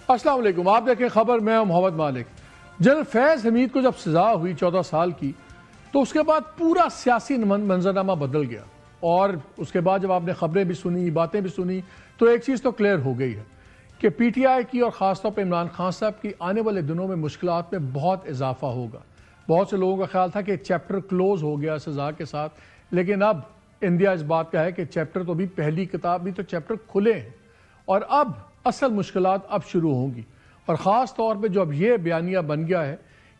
السلام علیکم، آپ دیکھیں خبر، میں ہوں محمد مالک۔ جنرل فیض حمید کو جب سزا ہوئی 14 سال کی تو اس کے بعد پورا سیاسی منظرنامہ بدل گیا، اور اس کے بعد جب آپ نے خبریں بھی سنی، باتیں بھی سنی، تو ایک چیز تو کلیئر ہو گئی ہے کہ پی ٹی آئی کی اور خاص طور پہ عمران خان صاحب کی آنے والے دنوں میں مشکلات میں بہت اضافہ ہوگا۔ بہت سے لوگوں کا خیال تھا کہ چیپٹر کلوز ہو گیا سزا کے ساتھ، لیکن اب انڈیا اس بات کا ہے کہ چیپٹر تو بھی پہلی کتاب بھی تو چیپٹر کھلے ہیں، اور اب اصل مشکلات اب شروع ہوں گی۔ اور خاص طور پہ جو اب یہ بیانیہ بن گیا ہے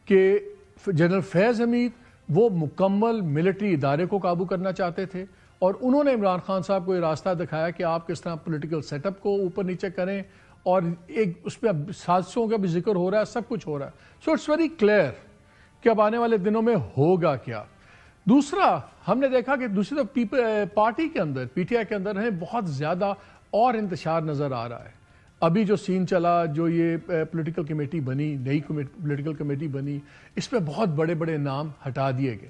کہ جنرل فیض حمید وہ مکمل ملٹری ادارے کو قابو کرنا چاہتے تھے، اور انہوں نے عمران خان صاحب کو یہ راستہ دکھایا کہ آپ کس طرح پولیٹیکل سیٹ اپ کو اوپر نیچے کریں، اور ایک اس پہ سازشوں کا بھی ذکر ہو رہا ہے، سب کچھ ہو رہا ہے۔ سو اٹس ویری کلیئر کہ اب آنے والے دنوں میں ہوگا کیا۔ دوسرا، ہم نے دیکھا کہ دوسری طرف پارٹی کے اندر، پی ٹی آئی کے اندر بہت زیادہ اور انتشار نظر آ رہا ہے۔ ابھی جو سین چلا، جو یہ پولیٹیکل کمیٹی بنی، نئی پولیٹیکل کمیٹی بنی، اس میں بہت بڑے بڑے نام ہٹا دیے گئے۔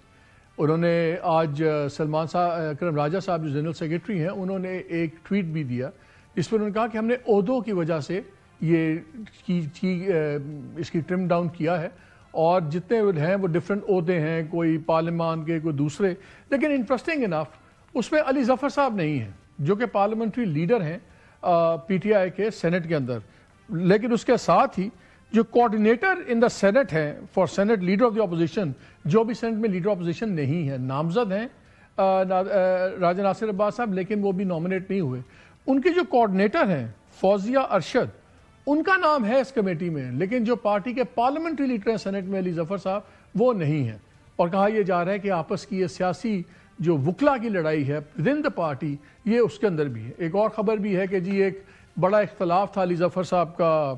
انہوں نے آج سلمان صاحب، کرم راجہ صاحب جو جنرل سیکرٹری ہیں، انہوں نے ایک ٹویٹ بھی دیا جس پر انہوں نے کہا کہ ہم نے عہدوں کی وجہ سے یہ اس کی ٹرم ڈاؤن کیا ہے، اور جتنے ہیں وہ ڈیفرنٹ عہدے ہیں، کوئی پارلیمان کے، کوئی دوسرے۔ لیکن انٹرسٹنگ انف اس میں علی ظفر صاحب نہیں ہیں، جو کہ پارلیمنٹری لیڈر ہیں پی ٹی آئی کے سینٹ کے اندر، لیکن اس کے ساتھ ہی جو کوارڈینیٹر ان دا سینٹ ہیں for senate leader of the opposition, جو بھی سینٹ میں لیڈر اپوزیشن نہیں ہے، نامزد ہیں راجہ ناصر عباس صاحب، لیکن وہ بھی نامنیٹ نہیں ہوئے۔ ان کے جو کوارڈینیٹر ہیں فوزیہ ارشد، ان کا نام ہے اس کمیٹی میں، لیکن جو پارٹی کے پارلیمنٹری لیڈر ہیں سینٹ میں علی ظفر صاحب، وہ نہیں ہیں۔ اور کہا یہ جا رہا ہے کہ آپس کی یہ سیاسی جو وکلا کی لڑائی ہے ودن دا پارٹی، یہ اس کے اندر بھی ہے۔ ایک اور خبر بھی ہے کہ جی ایک بڑا اختلاف تھا علی ظفر صاحب کا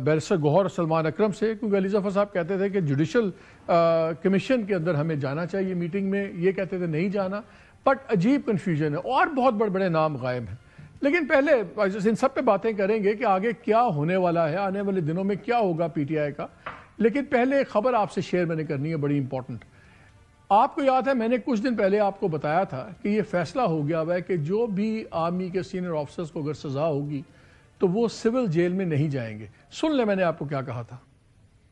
بیرسٹر گوہر اور سلمان اکرم سے، کیونکہ علی ظفر صاحب کہتے تھے کہ جوڈیشل کمیشن کے اندر ہمیں جانا چاہیے میٹنگ میں، یہ کہتے تھے نہیں جانا، بٹ عجیب کنفیوژن ہے، اور بہت بڑے بڑے نام غائب ہیں۔ لیکن پہلے ان سب پہ باتیں کریں گے کہ آگے کیا ہونے والا ہے، آنے والے دنوں میں کیا ہوگا پی ٹی آئی کا۔ لیکن پہلے ایک خبر آپ سے شیئر میں نے کرنی ہے، بڑی امپورٹنٹ۔ آپ کو یاد ہے میں نے کچھ دن پہلے آپ کو بتایا تھا کہ یہ فیصلہ ہو گیا ہے کہ جو بھی آرمی کے سینئر آفیسرز کو اگر سزا ہوگی تو وہ سول جیل میں نہیں جائیں گے۔ سن لیں میں نے آپ کو کیا کہا تھا۔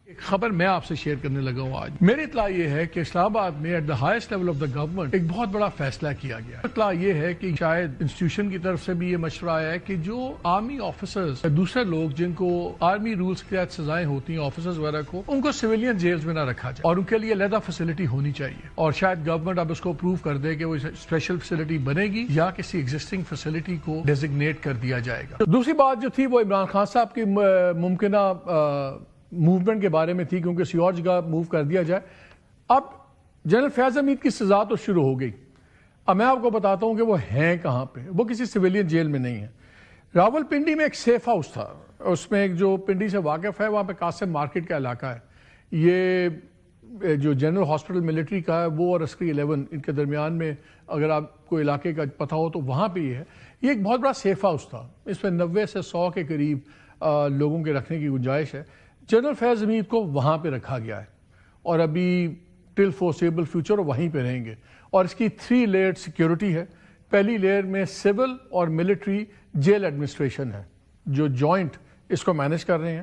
ایک خبر میں آپ سے شیئر کرنے لگا ہوں آج۔ میری اطلاع یہ ہے کہ اسلام آباد میں at the highest level of the government ایک بہت بڑا فیصلہ کیا گیا۔ اطلاع یہ ہے کہ شاید انسٹیٹیوشن کی طرف سے بھی یہ مشورہ آیا ہے کہ جو آرمی آفیسرز، دوسرے لوگ جن کو آرمی رولز کے تحت سزائیں ہوتی ہیں، آفیسرز وغیرہ کو، ان کو سویلین جیلز میں نہ رکھا جائے، اور ان کے لیے علیحدہ فیسلٹی ہونی چاہیے۔ اور شاید گورنمنٹ اب اس کو اپروو کر دے کہ وہ اسپیشل فیسلٹی بنے گی یا کسی ایگزسٹنگ فیسلٹی کو ڈیزگنیٹ کر دیا جائے گا۔ دوسری بات جو تھی وہ عمران خان صاحب کی ممکنہ موومنٹ کے بارے میں تھی، کیونکہ کسی اور جگہ موو کر دیا جائے۔ اب جنرل فیض حمید کی سزا تو شروع ہو گئی، اب میں آپ کو بتاتا ہوں کہ وہ ہیں کہاں پہ۔ وہ کسی سویلین جیل میں نہیں ہے۔ راول پنڈی میں ایک سیف ہاؤس تھا، اس میں ایک جو پنڈی سے واقف ہے، وہاں پہ قاسم مارکیٹ کا علاقہ ہے۔ یہ جو جنرل ہاسپٹل ملٹری کا ہے وہ اور عسکری 11 ان کے درمیان میں، اگر آپ کو علاقے کا پتہ ہو تو وہاں پہ یہ ہے۔ یہ ایک بہت بڑا سیف ہاؤس تھا، اس میں 90 سے 100 کے قریب لوگوں کے رکھنے کی گنجائش ہے۔ جنرل فیض حمید کو وہاں پہ رکھا گیا ہے، اور ابھی ٹل فورسیبل فیوچر وہیں پہ رہیں گے۔ اور اس کی 3 لیئرڈ سیکیورٹی ہے۔ پہلی لیئر میں سول اور ملٹری جیل ایڈمنسٹریشن ہے، جو جوائنٹ اس کو مینج کر رہے ہیں۔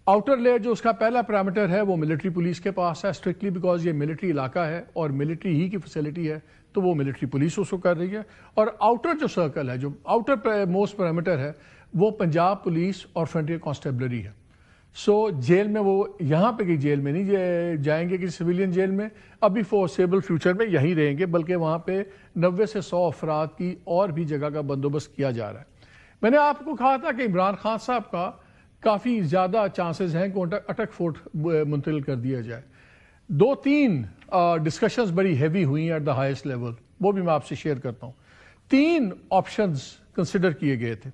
آؤٹر لیئر جو اس کا پہلا پیرامیٹر ہے وہ ملٹری پولیس کے پاس ہے، اسٹرکٹلی بیکاز یہ ملٹری علاقہ ہے اور ملٹری ہی کی فیسلٹی ہے، تو وہ ملٹری پولیس اس کو کر رہی ہے۔ اور آؤٹر جو سرکل ہے، جو آؤٹر موسٹ پیرامیٹر ہے، وہ پنجاب پولیس اور فرنٹیئر کانسٹیبلری ہے۔ سو جیل میں وہ یہاں پہ کی جیل میں نہیں جائیں گے کسی سویلین جیل میں، ابھی فورسیبل فیوچر میں یہیں رہیں گے، بلکہ وہاں پہ 90 سے 100 افراد کی اور بھی جگہ کا بندوبست کیا جا رہا ہے۔ میں نے آپ کو کہا تھا کہ عمران خان صاحب کا کافی زیادہ چانسز ہیں کہ اٹک فورٹ منتقل کر دیا جائے۔ 2-3 ڈسکشنز بڑی ہیوی ہوئی ہیں ایٹ دا ہائیسٹ لیول، وہ بھی میں آپ سے شیئر کرتا ہوں۔ 3 آپشنز کنسیڈر کیے گئے تھے۔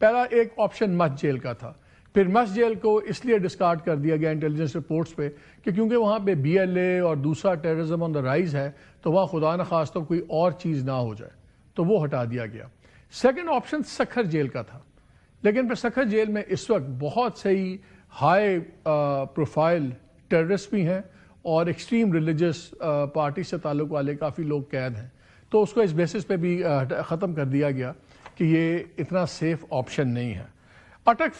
پہلا ایک آپشن مس جیل کا تھا، پھر مس جیل کو اس لیے ڈسکارڈ کر دیا گیا انٹیلیجنس رپورٹس پہ کہ کیونکہ وہاں پہ بی ایل اے اور دوسرا ٹیررزم آن دا رائز ہے، تو وہاں خدا نخواستہ کوئی اور چیز نہ ہو جائے، تو وہ ہٹا دیا گیا۔ سیکنڈ آپشن سکھر جیل کا تھا، لیکن پھر سکھر جیل میں اس وقت بہت سے ہائی پروفائل ٹیررسٹ بھی ہیں اور ایکسٹریم ریلیجس پارٹی سے تعلق والے کافی لوگ قید ہیں، تو اس کو اس بیسس پہ بھی ختم کر دیا گیا کہ یہ اتنا سیف آپشن نہیں ہے۔ اٹک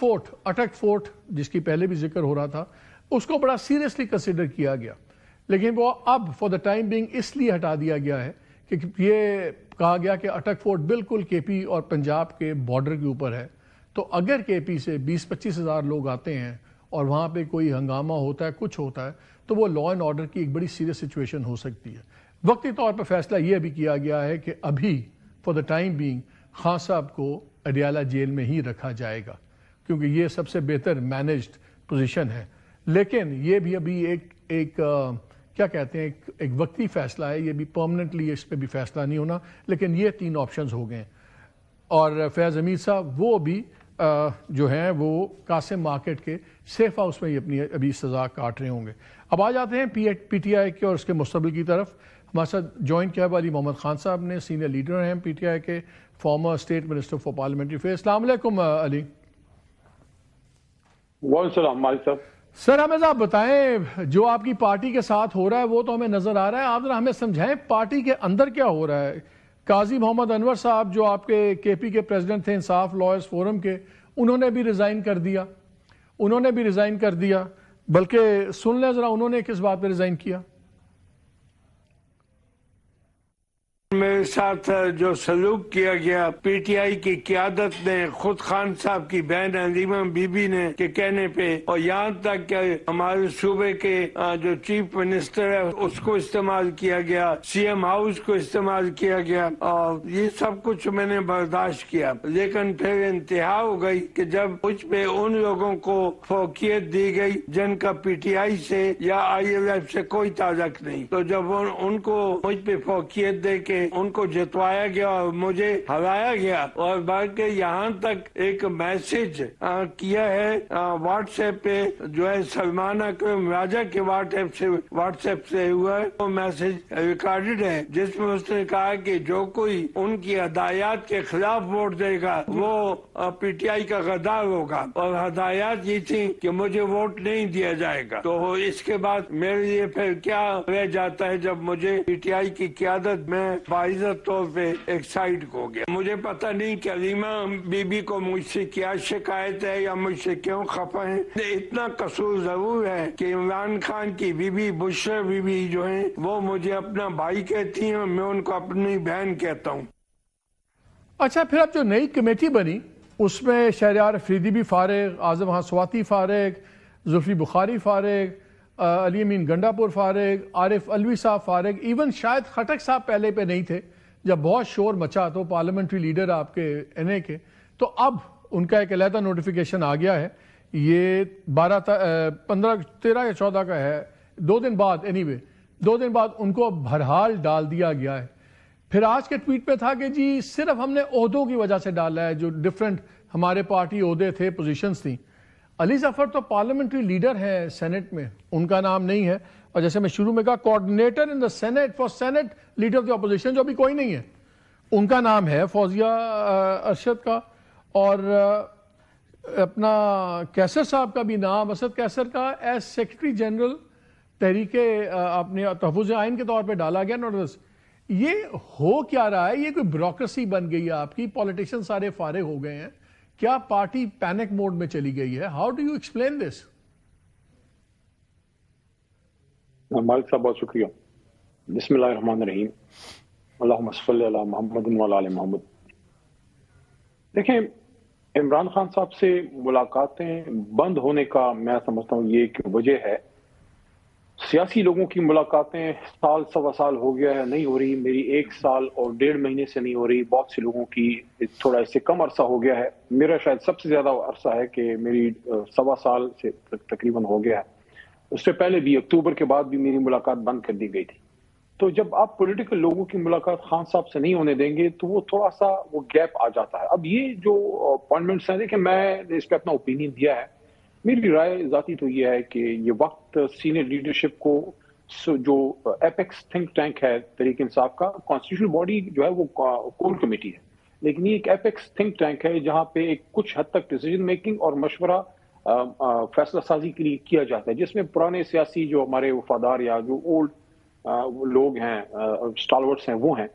فورٹ جس کی پہلے بھی ذکر ہو رہا تھا اس کو بڑا سیریسلی کنسیڈر کیا گیا، لیکن وہ اب فار دا ٹائم بینگ اس لیے ہٹا دیا گیا ہے کہ یہ کہا گیا کہ اٹک فورٹ بالکل کے پی اور پنجاب کے بارڈر کے اوپر ہے، تو اگر کے پی سے 20-25 ہزار لوگ آتے ہیں اور وہاں پہ کوئی ہنگامہ ہوتا ہے، کچھ ہوتا ہے، تو وہ لا اینڈ آرڈر کی ایک بڑی سیریس سچویشن ہو سکتی ہے۔ وقتی طور پر فیصلہ یہ بھی کیا گیا ہے کہ ابھی for the time being Khan صاحب کو اڈیالہ جیل میں ہی رکھا جائے گا، کیونکہ یہ سب سے بہتر مینجڈ پوزیشن ہے، لیکن یہ بھی ابھی ایک کیا کہتے ہیں ایک وقتی فیصلہ ہے، یہ بھی پرماننٹلی اس پہ بھی فیصلہ نہیں ہونا، لیکن یہ 3 آپشنز ہو گئے ہیں۔ اور فیض حمید صاحب وہ بھی جو ہیں وہ قاسم مارکیٹ کے سیف ہاؤس میں ہی اپنی ابھی سزا کاٹ رہے ہوں گے۔ اب آ جاتے ہیں پی ٹی آئی کے اور اس کے مستقبل کی طرف۔ ہمارے ساتھ جوائن کیا علی محمد خان صاحب نے، سینئر لیڈر ہیں پی ٹی آئی کے، former state minister for parliamentary affairs. السلام علیکم علی۔ وعلیکم السلام مالک صاحب۔ سر ہمیں آپ بتائیں جو آپ کی پارٹی کے ساتھ ہو رہا ہے وہ تو ہمیں نظر آ رہا ہے، آپ ذرا ہمیں سمجھائیں پارٹی کے اندر کیا ہو رہا ہے۔ قاضی محمد انور صاحب جو آپ کے پی کے پریزیڈنٹ تھے انصاف لائرز فورم کے، انہوں نے بھی ریزائن کر دیا، بلکہ سن لیں ذرا انہوں نے کس بات پہ ریزائن کیا۔ میرے ساتھ جو سلوک کیا گیا پی ٹی آئی کی قیادت نے، خود خان صاحب کی بہن علیمہ بی بی نے کے کہنے پہ، اور یہاں تک کہ ہمارے صوبے کے جو چیف منسٹر ہے اس کو استعمال کیا گیا، سی ایم ہاؤس کو استعمال کیا گیا، اور یہ سب کچھ میں نے برداشت کیا، لیکن پھر انتہا ہو گئی کہ جب مجھ پہ ان لوگوں کو فوقیت دی گئی جن کا پی ٹی آئی سے یا آئی ایل ایف سے کوئی تعلق نہیں، تو جب ان کو مجھ پہ فوقیت دے کے ان کو جتوایا گیا اور مجھے ہرایا گیا، اور بلکہ یہاں تک ایک میسج کیا ہے واٹس ایپ پہ، جو ہے سلمان اکرم راجہ کے واٹس ایپ سے ہوا ہے، وہ میسج ریکارڈڈ ہے جس میں اس نے کہا کہ جو کوئی ان کی ہدایات کے خلاف ووٹ دے گا وہ پی ٹی آئی کا غدار ہوگا، اور ہدایات یہ تھی کہ مجھے ووٹ نہیں دیا جائے گا۔ تو اس کے بعد میرے لیے پھر کیا رہ جاتا ہے جب مجھے پی ٹی آئی کی قیادت میں باعزت طور پہ ایک سائڈ ہو گیا۔ مجھے پتہ نہیں کہ علیمہ بی بی کو مجھ سے کیا شکایت ہے یا مجھ سے کیوں خفا ہے، اتنا قصور ضرور ہے کہ عمران خان کی be be Bushra be be جو ہیں وہ مجھے اپنا بھائی کہتی ہیں اور میں ان کو اپنی بہن کہتا ہوں۔ اچھا، پھر اب جو نئی کمیٹی بنی اس میں شہریار افریدی بھی فارغ، اعظم خان سواتی فارغ، زلفی بخاری فارغ، علی امین گنڈا پور فارغ، عارف علوی صاحب فارغ، ایون شاید خٹک صاحب پہلے پہ نہیں تھے، جب بہت شور مچا تو پارلیمنٹری لیڈر آپ کے این اے کے، تو اب ان کا ایک علیحدہ نوٹیفیکیشن آ گیا ہے، یہ 13 یا 14 کا ہے، 2 دن بعد ان کو بہرحال ڈال دیا گیا ہے۔ پھر آج کے ٹویٹ پہ تھا کہ جی صرف ہم نے عہدوں کی وجہ سے ڈالا ہے، جو ڈیفرنٹ ہمارے پارٹی عہدے تھے، پوزیشنز تھیں۔ علی ظفر تو پارلیمنٹری لیڈر ہیں سینٹ میں، ان کا نام نہیں ہے، اور جیسے میں شروع میں کہا coordinator in the Saint for senate leader of the opposition جو ابھی کوئی نہیں ہے، ان کا نام ہے فوزیہ ارشد کا، اور اپنا کیسر صاحب کا بھی نام، اسد کیسر کا ایز سیکرٹری جنرل تحریک اپنے تحفظ آئین کے طور پہ ڈالا گیا نوٹس۔ یہ ہو کیا رہا ہے؟ یہ کوئی بیوروکریسی بن گئی ہے آپ کی، پولیٹیشین سارے فارغ ہو گئے ہیں، کیا پارٹی پینک موڈ میں چلی گئی ہے؟ How do you explain this? مالک صاحب بہت شکریہ۔ بسم اللہ الرحمن الرحیم، اللہم صلی علی محمد وعلی آل محمد۔ دیکھیں، عمران خان صاحب سے ملاقاتیں بند ہونے کا میں سمجھتا ہوں یہ ایک وجہ ہے، سیاسی لوگوں کی ملاقاتیں سال سوا سال ہو گیا ہے نہیں ہو رہی، میری 1 سال اور 1.5 مہینے سے نہیں ہو رہی، بہت سے لوگوں کی تھوڑا اس سے کم عرصہ ہو گیا ہے، میرا شاید سب سے زیادہ عرصہ ہے کہ میری سوا سال سے تقریباً ہو گیا ہے۔ اس سے پہلے بھی اکتوبر کے بعد بھی میری ملاقات بند کر دی گئی تھی۔ تو جب آپ پولیٹیکل لوگوں کی ملاقات خان صاحب سے نہیں ہونے دیں گے تو وہ تھوڑا سا وہ گیپ آ جاتا ہے۔ اب یہ جو اپوائنٹمنٹس ہیں، دیکھیں میں نے اس پہ اپنا اوپینین دیا ہے، میری رائے ذاتی تو یہ ہے کہ یہ وقت سینئر لیڈرشپ کو، جو ایپیکس تھنک ٹینک ہے تحریک انصاف کا، کانسٹیٹیوشنل باڈی جو ہے وہ کور کمیٹی ہے، لیکن یہ ایک ایپیکس تھنک ٹینک ہے جہاں پہ ایک کچھ حد تک ڈیسیجن میکنگ اور مشورہ فیصلہ سازی کے لیے کیا جاتا ہے، جس میں پرانے سیاسی جو ہمارے وفادار یا جو اولڈ لوگ ہیں، اسٹالورٹس ہیں، وہ ہیں۔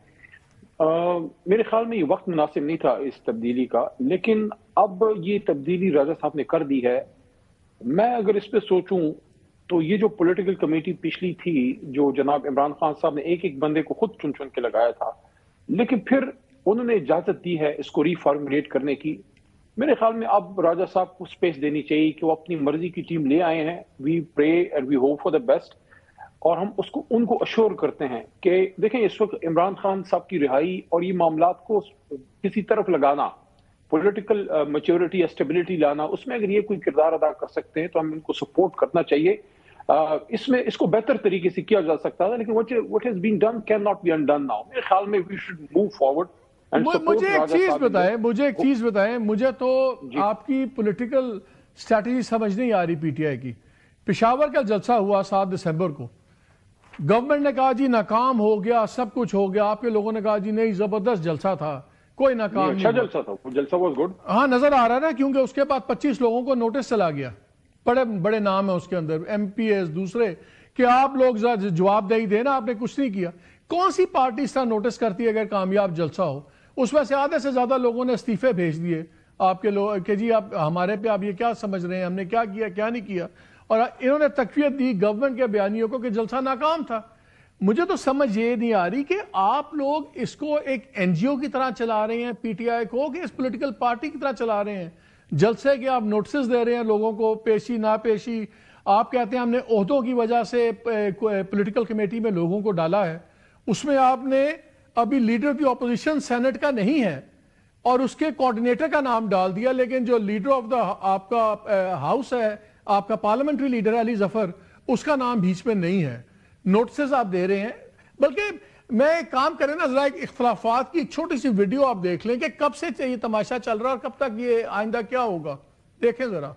میرے خیال میں یہ وقت مناسب نہیں تھا اس تبدیلی کا، لیکن اب یہ تبدیلی راجہ صاحب نے کر دی ہے. میں اگر اس پہ سوچوں تو یہ جو پولیٹیکل کمیٹی پچھلی تھی جو جناب عمران خان صاحب نے ایک ایک بندے کو خود چن کے لگایا تھا، لیکن پھر انہوں نے اجازت دی ہے اس کو ری فارمولیٹ کرنے کی. میرے خیال میں اب راجہ صاحب کو سپیس دینی چاہیے کہ وہ اپنی مرضی کی ٹیم لے آئے ہیں. We pray and we hope for the best, اور ہم ان کو اشور کرتے ہیں کہ دیکھیں اس وقت عمران خان صاحب کی رہائی اور یہ معاملات کو کسی طرف لگانا، پولیٹیکل میچورٹی اسٹیبلٹی لانا، اس میں اگر یہ کوئی کردار ادا کر سکتے ہیں تو ہم ان کو سپورٹ کرنا چاہیے. اس کو بہتر طریقے سے کیا جا سکتا تھا، لیکن what has been done cannot be undone now. میرے خیال میں we should move forward. مجھے ایک چیز بتائیں، مجھے تو آپ کی پولیٹیکل اسٹریٹجی سمجھ نہیں آ رہی پی ٹی آئی کی. پشاور کا جلسہ ہوا 7 دسمبر کو، گورنمنٹ نے کہا جی ناکام ہو گیا، سب کچھ ہو گیا. آپ کے لوگوں نے کہا جی نہیں زبردست جلسہ تھا، کوئی ناکام نہیں. اچھا جلسہ تھا، جلسہ واز گڈ. ہاں نظر آ رہا ہے نا، کیونکہ اس کے بعد 25 لوگوں کو نوٹس چلا گیا، بڑے بڑے نام ہیں اس کے اندر، ایم پی ایس دوسرے، کہ آپ لوگ جواب دہی دینا، آپ نے کچھ نہیں کیا. کون سی پارٹی اس طرح نوٹس کرتی ہے اگر کامیاب جلسہ ہو؟ اس میں سے آدھے سے زیادہ لوگوں نے استعفے بھیج دیے آپ کے لوگ کہ جی آپ ہمارے پہ آپ یہ کیا سمجھ رہے ہیں، ہم نے کیا کیا کیا نہیں کیا. اور انہوں نے تقویت دی گورنمنٹ کے بیانیوں کو کہ جلسہ ناکام تھا. مجھے تو سمجھ یہ نہیں آ رہی کہ آپ لوگ اس کو ایک این جی او کی طرح چلا رہے ہیں پی ٹی آئی کو، کہ اس پولیٹیکل پارٹی کی طرح چلا رہے ہیں. جلسے کے آپ نوٹسز دے رہے ہیں لوگوں کو، پیشی نا پیشی. آپ کہتے ہیں ہم نے عہدوں کی وجہ سے پولیٹیکل کمیٹی میں لوگوں کو ڈالا ہے. اس میں آپ نے ابھی لیڈر کی اپوزیشن سینٹ کا نہیں ہے اور اس کے کوارڈینیٹر کا نام ڈال دیا، لیکن جو لیڈر آف دا آپ کا ہاؤس ہے، آپ کا پارلیمنٹری لیڈر علی ظفر، اس کا نام بیچ میں نہیں ہے. نوٹسز آپ دے رہے ہیں. بلکہ میں ایک کام کریں نا، ذرا ایک اختلافات کی ایک چھوٹی سی ویڈیو آپ دیکھ لیں کہ کب سے یہ تماشا چل رہا ہے اور کب تک یہ آئندہ کیا ہوگا. دیکھیں ذرا.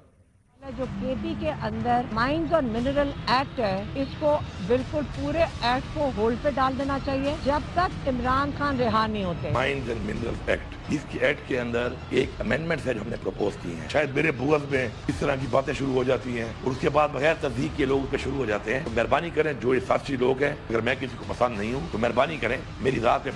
جو کے پی کے اندر مائنز اور منرل ایکٹ ہے، اس کو بالکل پورے ایکٹ کو ہولڈ پہ ڈال دینا چاہیے جب تک عمران خان رہا نہیں ہوتے. مائنز اینڈ منرل ایکٹ، اس کی ایکٹ کے اندر ایک امینڈمنٹ ہے جو ہم نے پروپوز کی ہیں. شاید میرے بغض میں اس طرح کی باتیں شروع ہو جاتی ہیں اور اس کے بعد بغیر تصدیق کے لوگ اس پہ شروع ہو جاتے ہیں. تو مہربانی کریں، جو ساتھی لوگ ہیں، اگر میں کسی کو پسند نہیں ہوں تو مہربانی کریں میری ذات پہ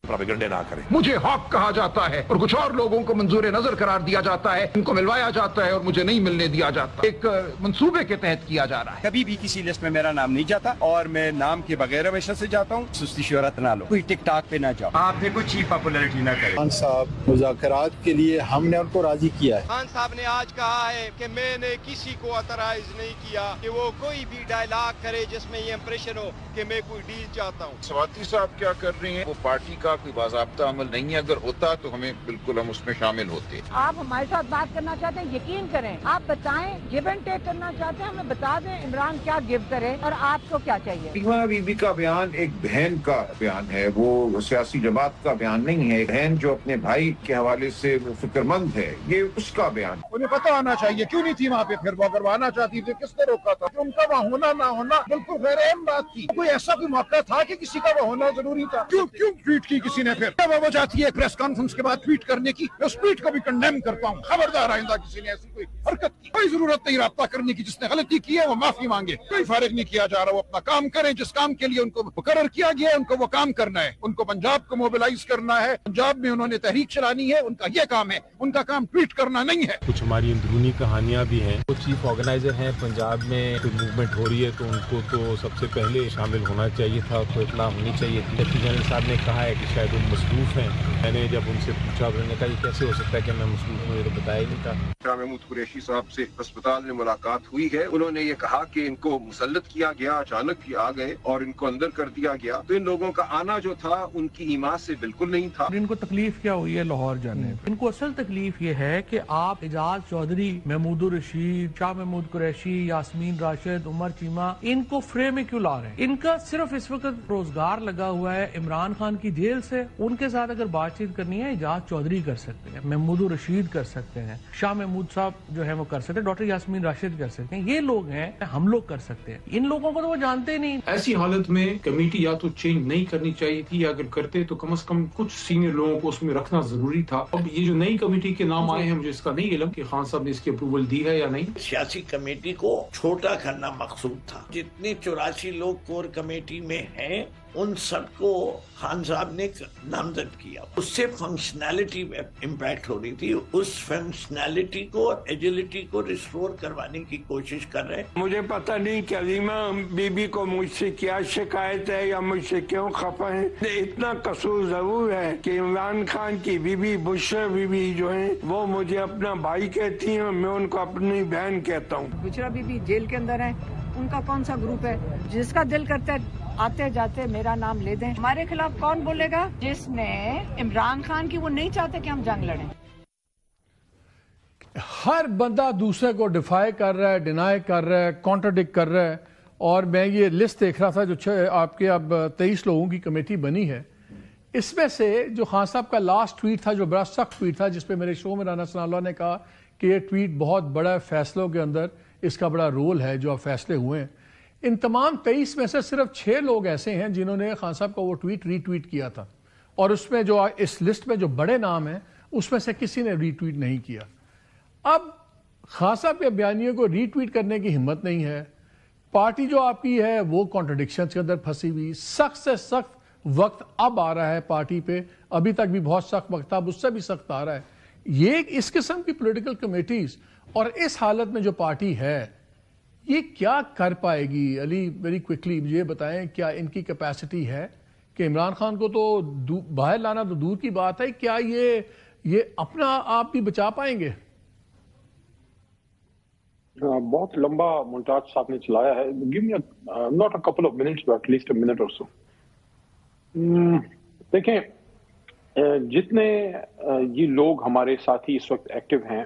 پروپیگنڈے نہ کریں. مجھے ہاک کہا جاتا ہے اور کچھ اور لوگوں کو منظور نظر قرار دیا جاتا ہے، ان کو ملوایا جاتا ہے اور مجھے نہیں ملنے دیا جاتا. ایک منصوبے کے تحت کیا جا رہا ہے. کبھی بھی کسی لسٹ میں میرا نام نہیں جاتا اور میں نام کے بغیر ہمیشہ سے جاتا ہوں. سستی شہرت نہ لو، کوئی ٹک ٹاک پہ نہ جاؤ، آپ نے کوئی چیپ پاپولرٹی نہ کریں. خان صاحب مذاکرات کے لیے ہم نے ان کو راضی کیا ہے. خان صاحب نے آج کہا ہے کہ میں نے کسی کو اترائز نہیں کیا کہ وہ کوئی بھی ڈائلاگ کرے جس میں یہ امپریشن ہو کہ میں کوئی ڈیل چاہتا ہوں. سواتی صاحب کیا کر رہے ہیں، وہ پارٹی کا کوئی باضابطہ عمل نہیں ہے. اگر ہوتا تو ہمیں بالکل ہم اس میں شامل ہوتے. آپ ہمارے ساتھ بات کرنا چاہتے ہیں، یقین کریں، آپ بتائیں، گیو اینڈ ٹیک کرنا چاہتے ہیں، ہمیں بتا دیں عمران کیا گیو کرے اور آپ کو کیا چاہیے. ایمان بی بی کا بیان ایک بہن کا بیان ہے، وہ سیاسی جماعت کا بیان نہیں ہے. بہن جو اپنے بھائی کے حوالے سے فکر مند ہے، یہ اس کا بیان. انہیں پتا آنا چاہیے کیوں نہیں تھی وہاں پہ. پھر وہ اگر آنا چاہتی تھی کس نے روکا تھا؟ ان کا وہاں ہونا نہ ہونا بالکل غیر اہم بات تھی. کوئی ایسا کوئی موقع تھا کہ کسی کا وہ ہونا ضروری تھا؟ کیوں ٹویٹ کی کسی نے؟ پھر وہ چاہتی ہے پریس کانفرنس کے بعد ٹویٹ کرنے کی. اس ٹویٹ کو بھی کنڈیم کرتا ہوں. خبردار آئندہ کسی نے ایسی کوئی حرکت کی، کوئی ضرورت نہیں رابطہ کرنے کی. جس نے غلطی کی ہے وہ معافی مانگے، کوئی فارغ نہیں کیا جا رہا. وہ اپنا کام کریں، جس کام کے لیے ان کو مقرر کیا گیا ہے ان کو وہ کام کرنا ہے. ان کو پنجاب کو موبلائز کرنا ہے، پنجاب میں انہوں نے تحریک چلانی ہے، ان کا یہ کام ہے. ان کا کام ٹویٹ کرنا نہیں ہے. کچھ ہماری اندرونی کہانیاں بھی ہیں. وہ چیف آرگنائزر ہیں، پنجاب میں کوئی موومنٹ ہو رہی ہے تو ان کو تو سب سے پہلے شامل ہونا چاہیے تھا، تو اطلاع ہونی چاہیے تھی. ڈپٹی جنرل صاحب نے کہا ہے کہ شاید وہ مصروف ہیں. میں نے جب ان سے پوچھا، انہوں نے کہا یہ کیسے ہو سکتا ہے کہ میں مصروف ہوں، یہ تو بتایا ہی نہیں تھا. شاہ محمود قریشی صاحب سے اسپتال میں ملاقات ہوئی ہے. انہوں نے یہ کہا کہ ان کو مسلط کیا گیا، اچانک ہی آ گئے اور ان کو اندر کر دیا گیا. تو ان لوگوں کا آنا جو تھا ان کی ایما سے بالکل نہیں تھا. ان کو تکلیف کیا ہوئی ہے لاہور جانے؟ ان کو اصل تکلیف یہ ہے کہ آپ اعجاز چودھری، محمود الرشید، شاہ محمود قریشی، یاسمین راشد، عمر چیمہ، ان کو فریم میں کیوں لا رہے ہیں؟ ان کا صرف اس وقت روزگار لگا ہوا ہے عمران خان کی جیل سے. ان کے ساتھ اگر بات چیت کرنی ہے، اعجاز چودھری کر سکتے ہیں، محمود الرشید کر سکتے ہیں، شاہ محمود صاحب جو ہے وہ کر سکتے ہیں، ڈاکٹر یاسمین راشد کر سکتے ہیں. یہ لوگ ہیں، ہم لوگ کر سکتے ہیں. ان لوگوں کو تو وہ جانتے نہیں. ایسی حالت میں کمیٹی یا تو چینج نہیں کرنی چاہیے تھی، یا اگر کرتے تو کم از کم کچھ سینئر لوگوں کو اس میں رکھنا ضروری تھا. اب یہ جو نئی کمیٹی کے نام آئے ہیں، مجھے اس کا نہیں علم کہ خان صاحب نے اس کی اپروول دی ہے یا نہیں. سیاسی کمیٹی کو چھوٹا کرنا مقصود تھا. جتنے 84 لوگ کور کمیٹی میں ہیں ان سب کو خان صاحب نے ایک نامزد کیا، اس سے فنکشنالٹی امپیکٹ ہو رہی تھی، اس فنکشنالٹی کو اور ایجلٹی کو ریسٹور کروانے کی کوشش کر رہے ہیں۔ مجھے پتہ نہیں کہ علیمہ بی بی کو مجھ سے کیا شکایت ہے یا مجھ سے کیوں خفا ہے، اتنا قصور ضرور ہے کہ عمران خان کی be be Bushra be be جو ہیں وہ مجھے اپنا بھائی کہتی ہیں، میں ان کو اپنی بہن کہتا ہوں۔ بشرا بی بی جیل کے اندر ہیں، ان کا کون سا گروپ ہے؟ جس کا دل کرتا ہے آتے جاتے میرا نام لے دیں۔ ہمارے خلاف کون بولے گا؟ جس نے عمران خان کی، وہ نہیں چاہتے کہ ہم جنگ لڑیں۔ ہر بندہ دوسرے کو ڈیفائی کر رہا ہے، ڈینائی کر رہا ہے، کانٹرڈکٹ کر رہا ہے، اور میں یہ لسٹ دیکھ رہا تھا جو آپ کے اب 23 لوگوں کی کمیٹی بنی ہے، اس میں سے جو خان صاحب کا لاسٹ ٹویٹ تھا جو بڑا سخت ٹویٹ تھا، جس پہ میرے شو میں رانا ثناء اللہ نے کہا کہ یہ ٹویٹ بہت بڑا فیصلوں کے اندر اس کا بڑا رول ہے جو اب فیصلے ہوئے ہیں، ان تمام 23 میں سے صرف 6 لوگ ایسے ہیں جنہوں نے خان صاحب کا وہ ٹویٹ ری ٹویٹ کیا تھا، اور اس میں جو اس لسٹ میں جو بڑے نام ہیں اس میں سے کسی نے ری ٹویٹ نہیں کیا۔ اب خان صاحب کے بیانیے کو ری ٹویٹ کرنے کی ہمت نہیں ہے، پارٹی جو آپ کی ہے وہ کانٹرڈکشنز کے اندر پھنسی ہوئی، سخت سے سخت وقت اب آ رہا ہے پارٹی پہ، ابھی تک بھی بہت سخت وقت تھا، اب اس سے بھی سخت آ رہا ہے۔ یہ اس قسم کی پولیٹیکل کمیٹیز اور اس حالت میں جو پارٹی ہے یہ کیا کر پائے گی؟ علی ویری کوئکلی مجھے یہ بتائیں، کیا ان کی کیپیسٹی ہے کہ عمران خان کو تو باہر لانا تو دور کی بات ہے، کیا یہ اپنا آپ بھی بچا پائیں گے؟ بہت لمبا مونٹاج صاحب نے چلایا ہے، give me not a couple of minutes but at least a minute or so. دیکھیں، جتنے یہ لوگ ہمارے ساتھی اس وقت ایکٹیو ہیں،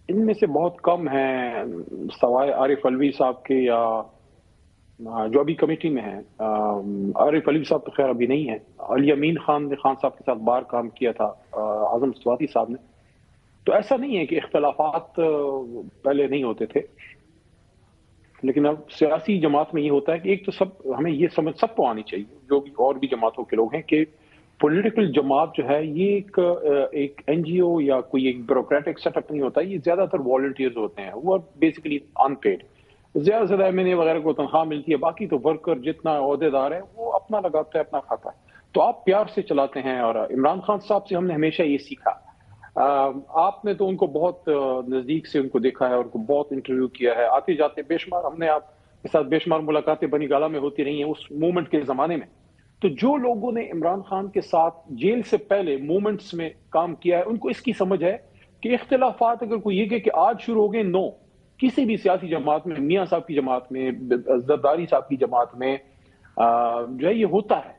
ان میں سے بہت کم ہیں سوائے عارف علوی صاحب کے، یا جو ابھی کمیٹی میں ہیں۔ عارف علوی صاحب تو خیر ابھی نہیں ہے، علی امین خان نے خان صاحب کے ساتھ باہر کام کیا تھا، اعظم سواتی صاحب نے۔ تو ایسا نہیں ہے کہ اختلافات پہلے نہیں ہوتے تھے، لیکن اب سیاسی جماعت میں یہ ہوتا ہے کہ ایک تو ہمیں یہ سمجھ سب کو آنی چاہیے، جو بھی اور بھی جماعتوں کے لوگ ہیں، کہ پولیٹیکل جماعت جو ہے یہ ایک این جی او یا کوئی ایک بیوروکریٹک سیٹ اپ نہیں ہوتا، یہ زیادہ تر والنٹیئرز ہوتے ہیں، وہ بیسیکلی ان پیڈ، زیادہ سے زیادہ ایم این اے وغیرہ کو تنخواہ ملتی ہے، باقی تو ورکر جتنا عہدے دار ہے وہ اپنا لگاتا ہے، اپنا کھاتا ہے، تو آپ پیار سے چلاتے ہیں۔ اور عمران خان صاحب سے ہم نے ہمیشہ یہ سیکھا، آپ نے تو ان کو بہت نزدیک سے ان کو دیکھا ہے اور ان کو بہت انٹرویو کیا ہے، آتے جاتے بے شمار، ہم نے آپ کے ساتھ بے شمار ملاقاتیں بنی گالا میں ہوتی رہی ہیں اس موومنٹ کے زمانے میں۔ تو جو لوگوں نے عمران خان کے ساتھ جیل سے پہلے موومنٹس میں کام کیا ہے، ان کو اس کی سمجھ ہے کہ اختلافات اگر کوئی یہ کہ آج شروع ہو گئے، نو، کسی بھی سیاسی جماعت میں، میاں صاحب کی جماعت میں، زرداری صاحب کی جماعت میں جو ہے یہ ہوتا ہے،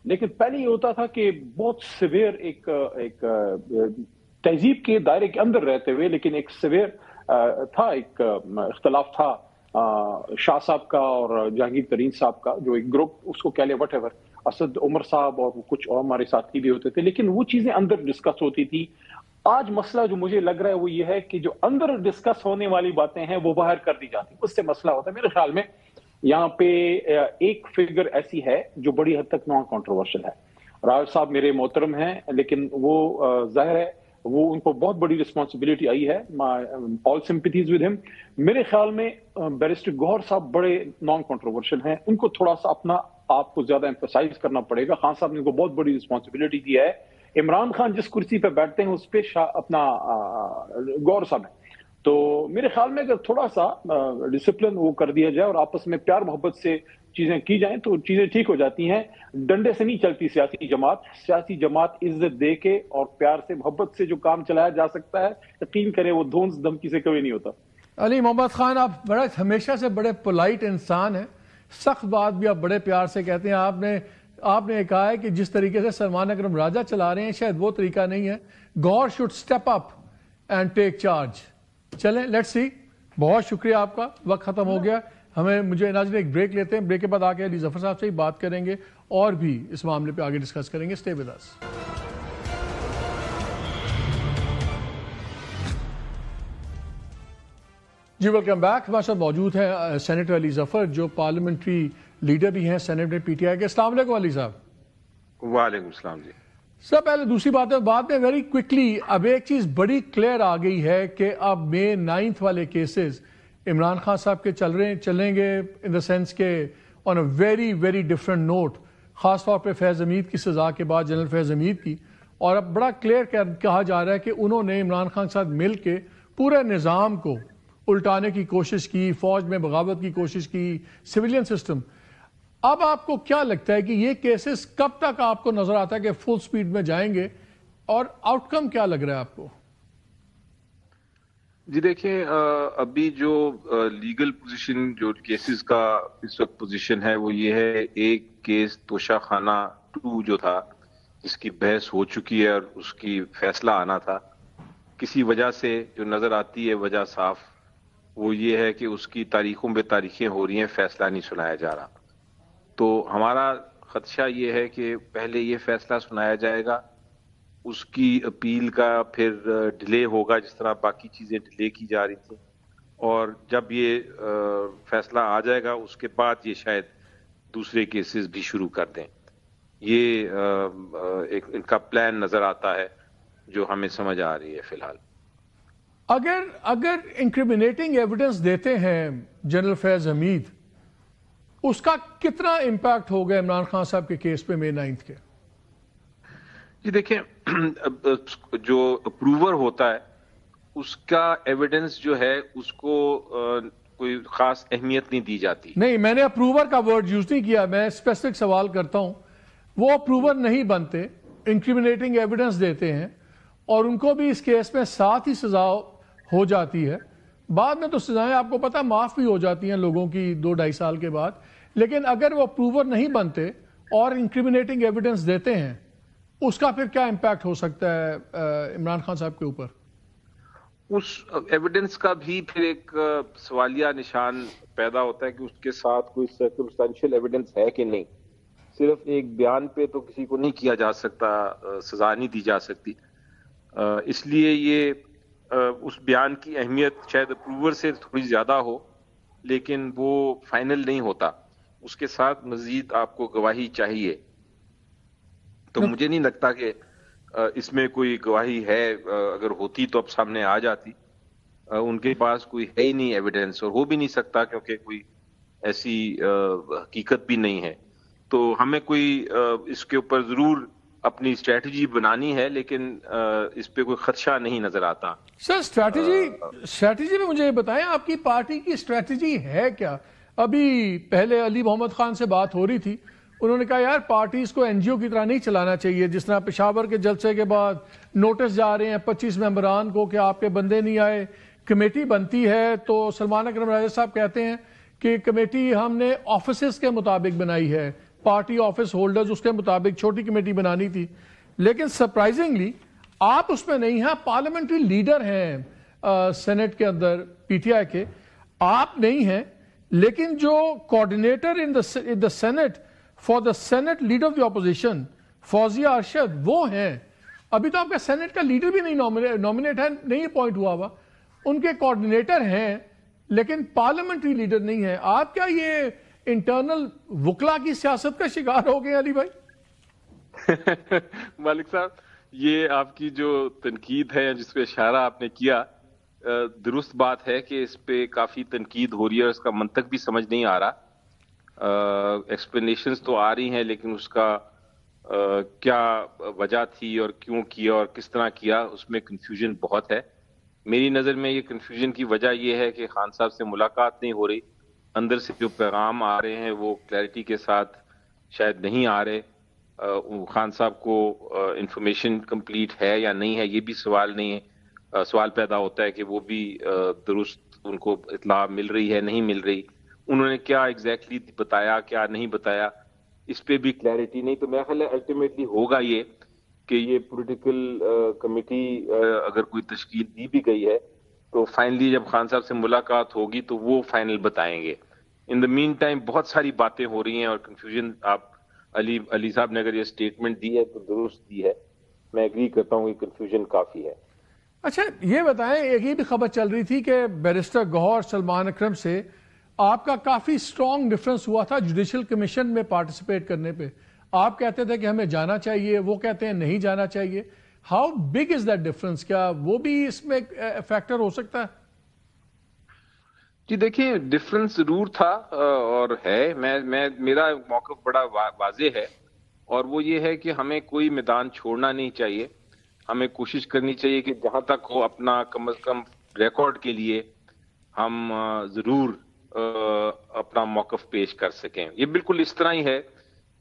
لیکن پہلے یہ ہوتا تھا کہ بہت سیویئر ایک تہذیب کے دائرے کے اندر رہتے ہوئے، لیکن ایک سیویئر تھا، ایک اختلاف تھا شاہ صاحب کا اور جہانگیر ترین صاحب کا، جو ایک گروپ اس کو کہہ لیں وٹ ایور، اسد عمر صاحب اور کچھ اور ہمارے ساتھی بھی ہوتے تھے، لیکن وہ چیزیں اندر ڈسکس ہوتی تھی۔ آج مسئلہ جو مجھے لگ رہا ہے وہ یہ ہے کہ جو اندر ڈسکس ہونے والی باتیں ہیں وہ باہر کر دی جاتی، اس سے مسئلہ ہوتا ہے۔ میرے خیال میں یہاں پہ ایک فگر ایسی ہے جو بڑی حد تک نان کنٹروورشل ہے۔ راج صاحب میرے محترم ہیں، لیکن وہ ظاہر ہے وہ ان کو بہت بڑی رسپانسبلٹی آئی ہے، آل سمپیتھیز ود ہم۔ میرے خیال میں بیرسٹر گوہر صاحب بڑے نان کنٹروورشل ہیں، ان کو تھوڑا سا اپنا آپ کو زیادہ ایمفسائز کرنا پڑے گا۔ خان صاحب نے ان کو بہت بڑی رسپانسبلٹی دی ہے، عمران خان جس کرسی پہ بیٹھتے ہیں اس پہ اپنا گوہر صاحب ہے۔ تو میرے خیال میں اگر تھوڑا سا ڈسپلن وہ کر دیا جائے اور آپس میں پیار محبت سے چیزیں کی جائیں تو چیزیں ٹھیک ہو جاتی ہیں۔ ڈنڈے سے نہیں چلتی سیاسی جماعت، سیاسی جماعت عزت دے کے اور پیار سے محبت سے جو کام چلایا جا سکتا ہے، یقین کریں وہ دھونس دھمکی سے کبھی نہیں ہوتا۔ علی محمد خان، آپ بڑے ہمیشہ سے بڑے پولائٹ انسان ہیں، سخت بات بھی آپ بڑے پیار سے کہتے ہیں۔ آپ نے کہا ہے کہ جس طریقے سے سلمان اکرم راجہ چلا رہے ہیں شاید وہ طریقہ نہیں ہے، گور should step up and take charge. چلیں لیٹس سی، بہت شکریہ آپ کا، وقت ختم ہو گیا، مجھے ناظرین ایک بریک لیتے ہیں، بریک کے بعد آ کے علی ظفر صاحب سے ہی بات کریں گے اور بھی اس معاملے پہ آگے ڈسکس کریں گے۔ Stay with us. جی ویلکم بیک، ہمارے ساتھ موجود ہیں سینیٹر علی ظفر جو پارلیمنٹری لیڈر بھی ہیں سینیٹ میں پی ٹی آئی کے۔ السلام علیکم علی صاحب۔ وعلیکم السلام جی۔ سر پہلے دوسری بات میں ویری کوئکلی اب ایک چیز بڑی کلیئر آ گئی ہے کہ اب May 9 والے کیسز عمران خان صاحب کے چلیں گے ان دا سینس کہ on a very very different note. خاص طور پہ فیض حمید کی سزا کے بعد، جنرل فیض حمید کی، اور اب بڑا کلیئر کہا جا رہا ہے کہ انہوں نے عمران خان کے ساتھ مل کے پورے نظام کو الٹانے کی کوشش کی، فوج میں بغاوت کی کوشش کی، سویلین سسٹم. اب آپ کو کیا لگتا ہے کہ یہ کیسز کب تک آپ کو نظر آتا ہے کہ فل سپیڈ میں جائیں گے، اور آؤٹ کم کیا لگ رہا ہے آپ کو؟ جی دیکھیں، ابھی جو لیگل پوزیشن جو کیسز کا اس وقت پوزیشن ہے وہ یہ ہے، ایک کیس توشہ خانہ 2 جو تھا جس کی بحث ہو چکی ہے اور اس کی فیصلہ آنا تھا، کسی وجہ سے جو نظر آتی ہے وجہ صاف وہ یہ ہے کہ اس کی تاریخوں بے تاریخیں ہو رہی ہیں، فیصلہ نہیں سنایا جا رہا. تو ہمارا خدشہ یہ ہے کہ پہلے یہ فیصلہ سنایا جائے گا، اس کی اپیل کا پھر ڈیلے ہوگا جس طرح باقی چیزیں ڈیلے کی جا رہی تھیں، اور جب یہ فیصلہ آ جائے گا اس کے بعد یہ شاید دوسرے کیسز بھی شروع کر دیں. یہ ایک ان کا پلان نظر آتا ہے جو ہمیں سمجھ آ رہی ہے فی الحال. اگر انکریمنیٹنگ ایویڈنس دیتے ہیں جنرل فیض حمید، اس کا کتنا امپیکٹ ہوگا عمران خان صاحب کے کیس پہ مئی 9 کے؟ جی دیکھیں، جو اپروور ہوتا ہے اس کا ایویڈنس جو ہے اس کو کوئی خاص اہمیت نہیں دی جاتی. نہیں، میں نے اپروور کا ورڈ یوز نہیں کیا، میں اسپیسیفک سوال کرتا ہوں. وہ اپروور نہیں بنتے، انکریمنیٹنگ ایویڈنس دیتے ہیں اور ان کو بھی اس کیس میں ساتھ ہی سزا ہو جاتی ہے. بعد میں تو سزائیں آپ کو پتہ معاف بھی ہو جاتی ہیں لوگوں کی 2-2.5 سال کے بعد. لیکن اگر وہ اپروور نہیں بنتے اور انکریمنیٹنگ ایویڈنس دیتے ہیں، اس کا پھر کیا امپیکٹ ہو سکتا ہے عمران خان صاحب کے اوپر؟ اس ایویڈنس کا بھی پھر ایک سوالیہ نشان پیدا ہوتا ہے کہ اس کے ساتھ کوئی سرکمسٹینشیل ایویڈنس ہے کہ نہیں. صرف ایک بیان پہ تو کسی کو نہیں کیا جا سکتا، سزا نہیں دی جا سکتی. اس لیے یہ اس بیان کی اہمیت شاید اپروور سے تھوڑی زیادہ ہو، لیکن وہ فائنل نہیں ہوتا. اس کے ساتھ مزید آپ کو گواہی چاہیے. تو مجھے نہیں لگتا کہ اس میں کوئی گواہی ہے، اگر ہوتی تو اب سامنے آ جاتی. ان کے پاس کوئی ہے ہی نہیں ایویڈنس، اور ہو بھی نہیں سکتا کیونکہ کوئی ایسی حقیقت بھی نہیں ہے. تو ہمیں کوئی اس کے اوپر ضرور اپنی اسٹریٹجی بنانی ہے، لیکن اس پہ کوئی خدشہ نہیں نظر آتا. سر اسٹریٹجی میں مجھے یہ بتائیں، آپ کی پارٹی کی اسٹریٹجی ہے کیا؟ ابھی پہلے علی محمد خان سے بات ہو رہی تھی، انہوں نے کہا یار پارٹیز کو این جی او کی طرح نہیں چلانا چاہیے. جس طرح پشاور کے جلسے کے بعد نوٹس جا رہے ہیں 25 ممبران کو کہ آپ کے بندے نہیں آئے، کمیٹی بنتی ہے تو سلمان اکرم راجہ صاحب کہتے ہیں کہ کمیٹی ہم نے آفیسز کے مطابق بنائی ہے، پارٹی آفس ہولڈرز اس کے مطابق چھوٹی کمیٹی بنانی تھی. لیکن سرپرائزنگلی آپ اس میں نہیں ہیں، پارلیمنٹری لیڈر ہیں سینٹ کے اندر پی ٹی آئی کے، آپ نہیں ہیں. لیکن جو coordinator in the Saint for the Saint leader of the opposition Fauzia Arshad وہ ہیں. ابھی تو آپ کا سینٹ کا لیڈر بھی نہیں نامنیٹ ہے، نہیں اپوائنٹ ہوا ہوا. ان کے کوارڈینیٹر ہیں لیکن پارلیمنٹری لیڈر نہیں ہے. آپ کیا یہ انٹرنل وکلا کی سیاست کا شکار ہو گئے علی بھائی؟ مالک صاحب، یہ آپ کی جو تنقید ہے جس پہ اشارہ آپ نے کیا، درست بات ہے کہ اس پہ کافی تنقید ہو رہی ہے اور اس کا منطق بھی سمجھ نہیں آ رہا. ایکسپلینیشنز تو آ رہی ہیں لیکن اس کا کیا وجہ تھی اور کیوں کیا اور کس طرح کیا، اس میں کنفیوژن بہت ہے. میری نظر میں یہ کنفیوژن کی وجہ یہ ہے کہ خان صاحب سے ملاقات نہیں ہو رہی، اندر سے جو پیغام آ رہے ہیں وہ کلیئرٹی کے ساتھ شاید نہیں آ رہے. خان صاحب کو انفارمیشن کمپلیٹ ہے یا نہیں ہے یہ بھی سوال نہیں ہے، سوال پیدا ہوتا ہے کہ وہ بھی درست ان کو اطلاع مل رہی ہے نہیں مل رہی، انہوں نے کیا ایگزیکٹلی بتایا کیا نہیں بتایا، اس پہ بھی کلیئرٹی نہیں. تو میرا خیال ہے الٹیمیٹلی ہوگا یہ کہ یہ پولیٹیکل کمیٹی اگر کوئی تشکیل دی بھی گئی ہے تو فائنلی جب خان صاحب سے ملاقات ہوگی تو وہ فائنل بتائیں گے. ان دا مین ٹائم بہت ساری باتیں ہو رہی ہیں اور کنفیوژن، آپ علی صاحب نے اگر یہ سٹیٹمنٹ دی ہے تو درست دی ہے، میں ایگری کرتا ہوں کہ کنفیوژن کافی ہے. اچھا یہ بتائیں، ایک یہ بھی خبر چل رہی تھی کہ بیرسٹر گوہر سلمان اکرم سے آپ کا کافی سٹرونگ ڈیفرنس ہوا تھا جوڈیشل کمیشن میں پارٹیسپیٹ کرنے پہ. آپ کہتے تھے کہ ہمیں جانا چاہیے، وہ کہتے ہیں نہیں جانا چاہیے. How big is that difference? کیا وہ بھی اس میں فیکٹر ہو سکتا ہے؟ جی دیکھیں، ڈفرنس ضرور تھا اور ہے. میرا موقف بڑا واضح ہے اور وہ یہ ہے کہ ہمیں کوئی میدان چھوڑنا نہیں چاہیے. ہمیں کوشش کرنی چاہیے کہ جہاں تک ہو اپنا کم از کم ریکارڈ کے لیے ہم ضرور اپنا موقف پیش کر سکیں. یہ بالکل اس طرح ہی ہے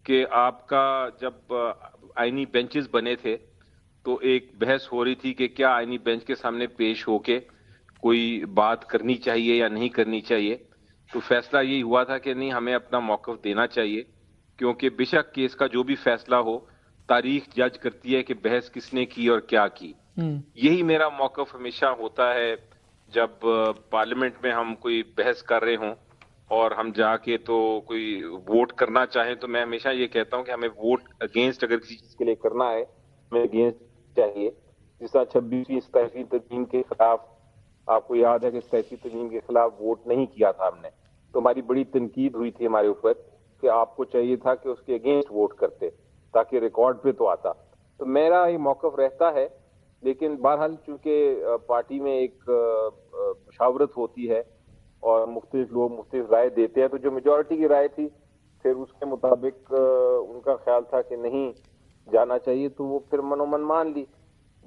کہ آپ کا جب آئینی بینچز بنے تھے تو ایک بحث ہو رہی تھی کہ کیا آئینی بینچ کے سامنے پیش ہو کے کوئی بات کرنی چاہیے یا نہیں کرنی چاہیے. تو فیصلہ یہی ہوا تھا کہ نہیں, ہمیں اپنا موقف دینا چاہیے, کیونکہ بے شک کیس کا جو بھی فیصلہ ہو تاریخ جج کرتی ہے کہ بحث کس نے کی اور کیا کی. یہی میرا موقف ہمیشہ ہوتا ہے جب پارلیمنٹ میں ہم کوئی بحث کر رہے ہوں اور ہم جا کے تو کوئی ووٹ کرنا چاہیں, تو میں ہمیشہ یہ کہتا ہوں کہ ہمیں ووٹ اگینسٹ اگر کسی چیز کے لیے کرنا ہے ہمیں اگینسٹ چاہیے. جس طرح 26ویں 27ویں ترمیم کے خلاف, آپ کو یاد ہے کہ 27ویں ترمیم کے خلاف ووٹ نہیں کیا تھا ہم نے, تو ہماری بڑی تنقید ہوئی تھی ہمارے اوپر کہ آپ کو چاہیے تھا کہ اس کے اگینسٹ ووٹ کرتے تاکہ ریکارڈ پہ تو آتا. تو میرا یہ موقف رہتا ہے, لیکن بہرحال چونکہ پارٹی میں ایک مشاورت ہوتی ہے اور مختلف لوگ مختلف رائے دیتے ہیں, تو جو میجورٹی کی رائے تھی پھر اس کے مطابق ان کا خیال تھا کہ نہیں جانا چاہیے, تو وہ پھر من و من مان لی.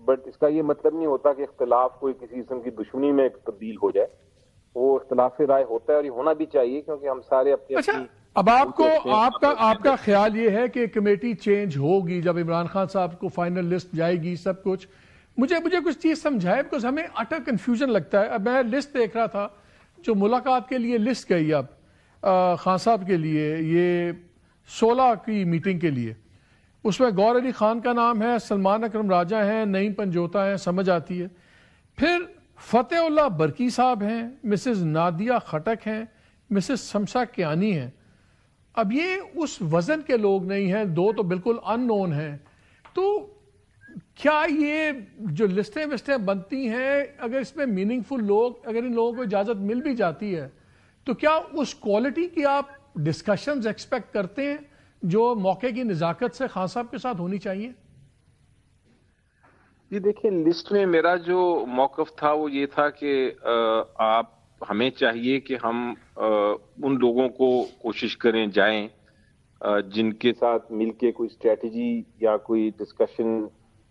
بٹ اس کا یہ مطلب نہیں ہوتا کہ اختلاف کوئی کسی قسم کی دشمنی میں تبدیل ہو جائے. وہ اختلاف رائے ہوتا ہے اور یہ ہونا بھی چاہیے, کیونکہ ہم سارے اپنے اب آپ کا خیال یہ ہے کہ کمیٹی چینج ہوگی جب عمران خان صاحب کو فائنل لسٹ جائے گی سب کچھ. مجھے کچھ چیز سمجھائے, بیکاز ہمیں اٹر کنفیوژن لگتا ہے. اب میں لسٹ دیکھ رہا تھا جو ملاقات کے لیے لسٹ گئی اب خان صاحب کے لیے, یہ 16 کی میٹنگ کے لیے, اس میں گور علی خان کا نام ہے, سلمان اکرم راجہ ہیں, نعیم پنجوتا ہیں, سمجھ آتی ہے. پھر فتح اللہ برکی صاحب ہیں, مسز نادیہ خٹک ہیں, مسز شمشا کیانی ہیں. اب یہ اس وزن کے لوگ نہیں ہیں, 2 تو بالکل ان نون ہیں. تو کیا یہ جو لسٹیں بنتی ہیں, اگر اس میں میننگ فل لوگ, اگر ان لوگوں کو اجازت مل بھی جاتی ہے, تو کیا اس کوالٹی کی آپ ڈسکشنز ایکسپیکٹ کرتے ہیں جو موقع کی نزاکت سے خان صاحب کے ساتھ ہونی چاہیے؟ جی دیکھیں, لسٹ میں میرا جو موقف تھا وہ یہ تھا کہ آپ ہمیں چاہیے کہ ہم ان لوگوں کو کوشش کریں جائیں جن کے ساتھ مل کے کوئی اسٹریٹجی یا کوئی ڈسکشن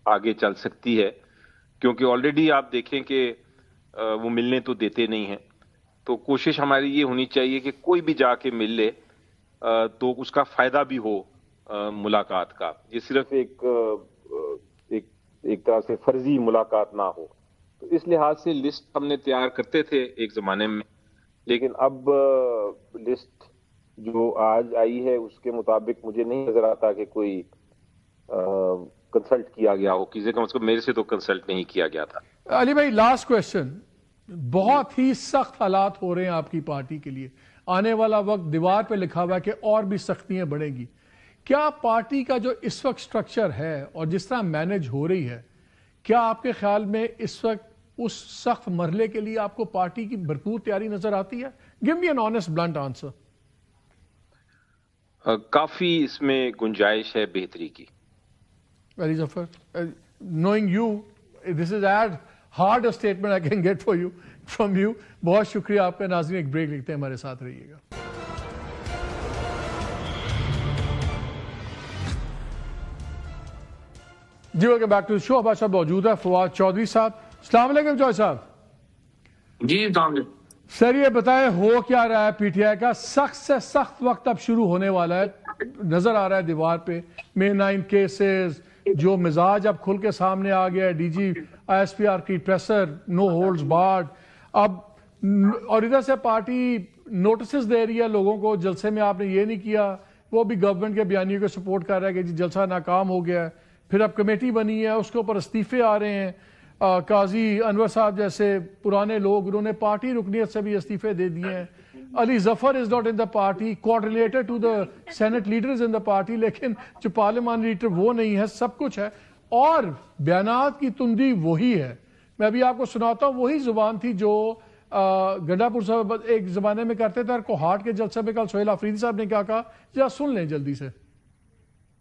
آگے چل سکتی ہے, کیونکہ آلریڈی آپ دیکھیں کہ وہ ملنے تو دیتے نہیں ہیں. تو کوشش ہماری یہ ہونی چاہیے کہ کوئی بھی جا کے مل لے تو اس کا فائدہ بھی ہو ملاقات کا, یہ صرف ایک طرح سے فرضی ملاقات نہ ہو. تو اس لحاظ سے لسٹ ہم نے تیار کرتے تھے ایک زمانے میں, لیکن اب لسٹ جو آج آئی ہے اس کے مطابق مجھے نہیں نظر آتا کہ کوئی کنسلٹ کیا گیا ہو, کسی کم از کم میرے سے تو کنسلٹ نہیں کیا گیا تھا. علی بھائی, لاسٹ کویسچن. بہت ہی سخت حالات ہو رہے ہیں آپ کی پارٹی کے لیے, آنے والا وقت دیوار پہ لکھا ہوا ہے کہ اور بھی سختیاں بڑھیں گی. کیا پارٹی کا جو اس وقت سٹرکچر ہے اور جس طرح مینج ہو رہی ہے, کیا آپ کے خیال میں اس وقت اس سخت مرحلے کے لیے آپ کو پارٹی کی بھرپور تیاری نظر آتی ہے؟ گیو می این آنیسٹ بلنٹ آنسر. کافی اس میں گنجائش ہے بہتری کی. Very Zafar, knowing you, this is as hard a statement I can get for you from you. بہت شکریہ آپ کا. ناظرین ایک بریک لکھتے ہیں, ہمارے ساتھ رہیے گا. جی ویلکم بیک ٹو شو. ہمارے ساتھ موجود ہے فواد چودھری صاحب. السلام علیکم چودھری صاحب. جی السلام علیکم سر, یہ بتائیں ہو کیا رہا ہے پی ٹی آئی کا؟ سخت سے سخت وقت اب شروع ہونے والا ہے, نظر آ رہا ہے دیوار پہ مے 9 کیسز, جو مزاج اب کھل کے سامنے آ گیا ہے, D G I S P R کی پریسر, نو ہولڈز بارڈ. اب اور ادھر سے پارٹی نوٹسز دے رہی ہے لوگوں کو, جلسے میں آپ نے یہ نہیں کیا, وہ بھی گورنمنٹ کے بیانیوں کو سپورٹ کر رہا ہے کہ جی جلسہ ناکام ہو گیا ہے. پھر اب کمیٹی بنی ہے, اس کے اوپر استعفے آ رہے ہیں. قاضی انور صاحب جیسے پرانے لوگ, انہوں نے پارٹی رکنیت سے بھی استعفے دے دیے ہیں. Ali Zafar is not in the party, coordinator to the Saint leader is in the party, لیکن جو پارلیمانی لیڈر وہ نہیں ہے. سب کچھ ہے اور بیانات کی تندی وہی ہے. میں ابھی آپ کو سناتا ہوں, وہی زبان تھی جو گنڈا پور صاحب ایک زمانے میں کرتے تھے. کوہاٹ کے جلسے میں کل سہیل آفریدی صاحب نے کیا کہا, ذرا سن لیں جلدی سے.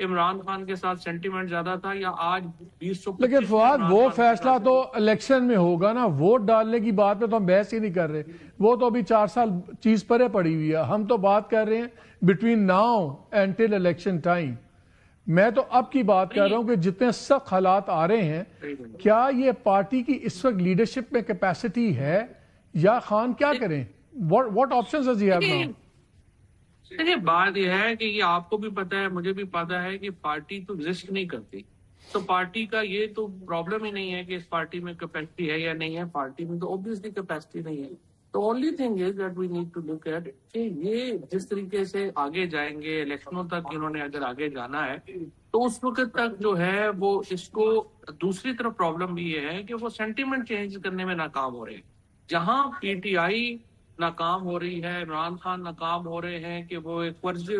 عمران خان کے ساتھ سینٹیمنٹ زیادہ تھا یا آج 2025؟ لیکن فواد وہ فیصلہ تو الیکشن میں ہوگا نا، ووٹ ڈالنے کی بات پہ تو ہم بحث ہی نہیں کر رہے، وہ تو ابھی 4 سال چیز پرے پڑی ہوئی ہے. ہم تو بات کر رہے ہیں between now and till election time. میں تو اب کی بات کر رہا ہوں کہ جتنے سخت حالات آ رہے ہیں، کیا یہ پارٹی کی اس وقت لیڈرشپ میں کیپیسٹی ہے یا خان کیا کریں؟ What options does he have now? دیکھیے بات یہ ہے کہ یہ آپ کو بھی پتا ہے، مجھے بھی پتا ہے کہ پارٹی تو ایگزسٹ نہیں کرتی. تو پارٹی کا یہ تو پرابلم ہی نہیں ہے کہ اس پارٹی میں کیپیسٹی ہے یا نہیں ہے. پارٹی میں تو اوبویسلی کیپیسٹی نہیں ہے. تو only thing is that we need to look at کہ یہ جس طریقے سے آگے جائیں گے الیکشنوں تک، انہوں نے اگر آگے جانا ہے تو اس وقت تک جو ہے وہ اس کو دوسری طرف پرابلم بھی یہ ہے کہ وہ سینٹیمنٹ چینج کرنے میں ناکام ہو رہے ہیں. جہاں پی ٹی آئی ناکام ہو رہی ہے، عمران خان ناکام ہو رہے ہیں کہ وہ ایک فرضی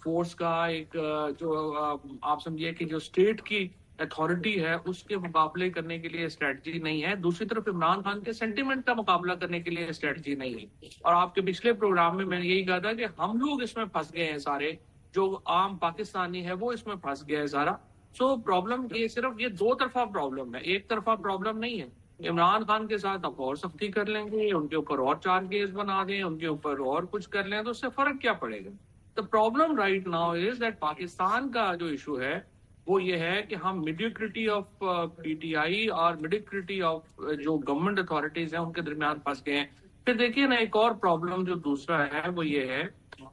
فورس کا ایک جو آپ سمجھیے کہ جو اسٹیٹ کی اتھارٹی ہے اس کے مقابلے کرنے کے لیے اسٹریٹجی نہیں ہے. دوسری طرف عمران خان کے سینٹیمنٹ کا مقابلہ کرنے کے لیے اسٹریٹجی نہیں ہے. اور آپ کے پچھلے پروگرام میں نے یہی کہا تھا کہ ہم لوگ اس میں پھنس گئے ہیں، سارے جو عام پاکستانی ہے وہ اس میں پھنس گیا ہے سارا. سو پرابلم یہ صرف یہ دو طرفہ پرابلم ہے، ایک طرفہ پرابلم نہیں ہے. عمران خان کے ساتھ آپ اور سختی کر لیں گے، ان کے اوپر اور 4 کیس بنا دیں، ان کے اوپر اور کچھ کر لیں تو اس سے فرق کیا پڑے گا؟ The problem right now is that Pakistan کا جو ایشو ہے وہ یہ ہے کہ ہم میڈیوکریٹی آف پی ٹی آئی اور میڈیوکریٹی آف جو گورنمنٹ اتھارٹیز ہیں ان کے درمیان پھنس گئے ہیں. پھر دیکھیے نا ایک اور پرابلم جو دوسرا ہے وہ یہ ہے